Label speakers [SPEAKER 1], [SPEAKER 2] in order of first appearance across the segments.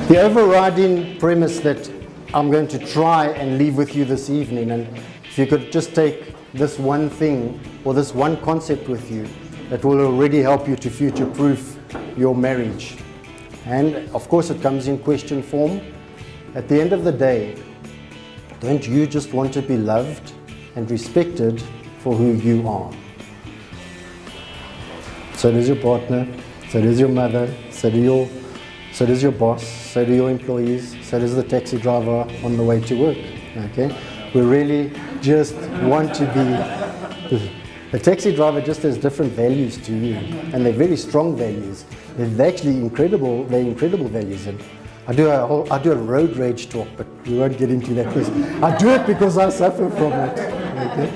[SPEAKER 1] The overriding premise that I'm going to try and leave with you this evening, and if you could just take this one thing or this one concept with you, that will already help you to future-proof your marriage. And of course it comes in question form. At the end of the day, don't you just want to be loved and respected for who you are? So does your partner, so does your mother, so does your boss, so do your employees, so does the taxi driver on the way to work. Okay? We really just want to be. The taxi driver just has different values to you, and they're very strong values. They're actually incredible. They're incredible values. And I do a road rage talk, but we won't get into that because I do it because I suffer from it. Okay?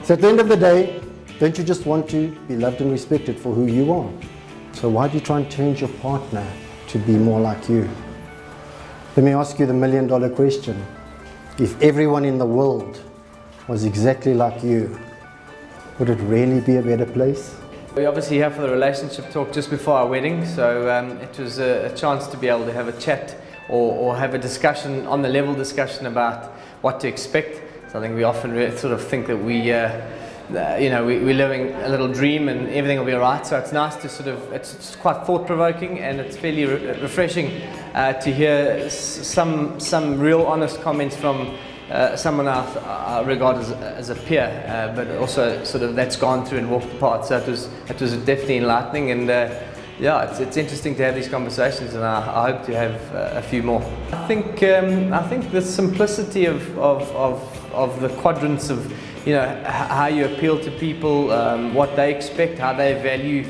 [SPEAKER 1] So at the end of the day, don't you just want to be loved and respected for who you are? So why do you try and change your partner to be more like you? Let me ask you the million-dollar question. If everyone in the world was exactly like you, would it really be a better place?
[SPEAKER 2] We obviously here for the relationship talk just before our wedding, so it was a chance to be able to have a chat or have a discussion, on the level discussion about what to expect. So I think we often sort of think that we're living a little dream and everything will be alright, so it's nice to sort of, it's quite thought-provoking and it's fairly refreshing to hear some real honest comments from someone I regard as a peer, but also sort of that's gone through and walked the path, so it was definitely enlightening, and yeah, it's interesting to have these conversations, and I hope to have a few more. I think the simplicity of the quadrants of, you know, how you appeal to people, what they expect, how they value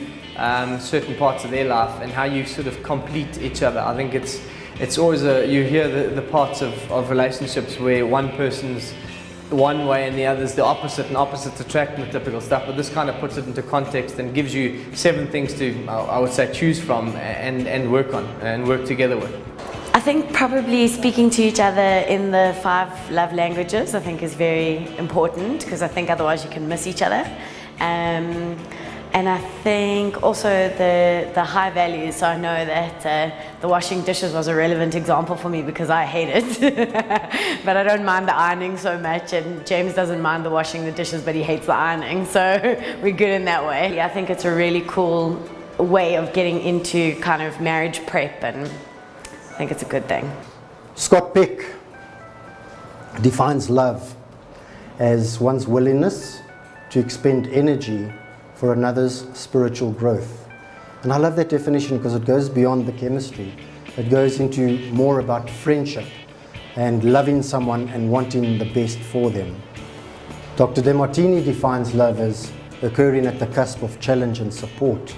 [SPEAKER 2] certain parts of their life, and how you sort of complete each other. I think it's always you hear the parts of relationships where one person's one way and the other's the opposite, and opposites attract and the typical stuff, but this kind of puts it into context and gives you 7 things to, I would say, choose from and work on and work together with.
[SPEAKER 3] I think probably speaking to each other in the 5 love languages, I think, is very important, because I think otherwise you can miss each other. And I think also the high values. So I know that the washing dishes was a relevant example for me because I hate it. But I don't mind the ironing so much, and James doesn't mind the washing the dishes, but he hates the ironing. So we're good in that way. I think it's a really cool way of getting into kind of marriage prep, and I think it's a good thing.
[SPEAKER 1] Scott Peck defines love as one's willingness to expend energy for another's spiritual growth. And I love that definition because it goes beyond the chemistry. It goes into more about friendship and loving someone and wanting the best for them. Dr. DeMartini defines love as occurring at the cusp of challenge and support.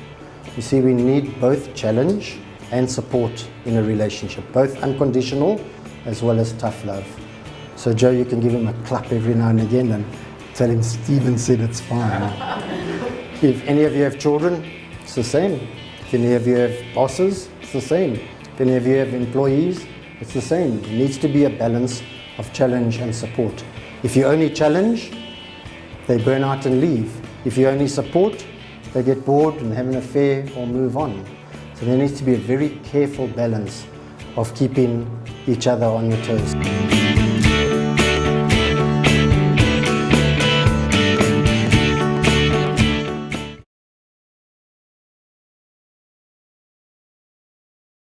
[SPEAKER 1] You see, we need both challenge and support in a relationship, both unconditional as well as tough love. So Joe, you can give him a clap every now and again and tell him Stephen said it's fine. If any of you have children, it's the same. If any of you have bosses, it's the same. If any of you have employees, it's the same. There needs to be a balance of challenge and support. If you only challenge, they burn out and leave. If you only support, they get bored and have an affair or move on. So there needs to be a very careful balance of keeping each other on your toes.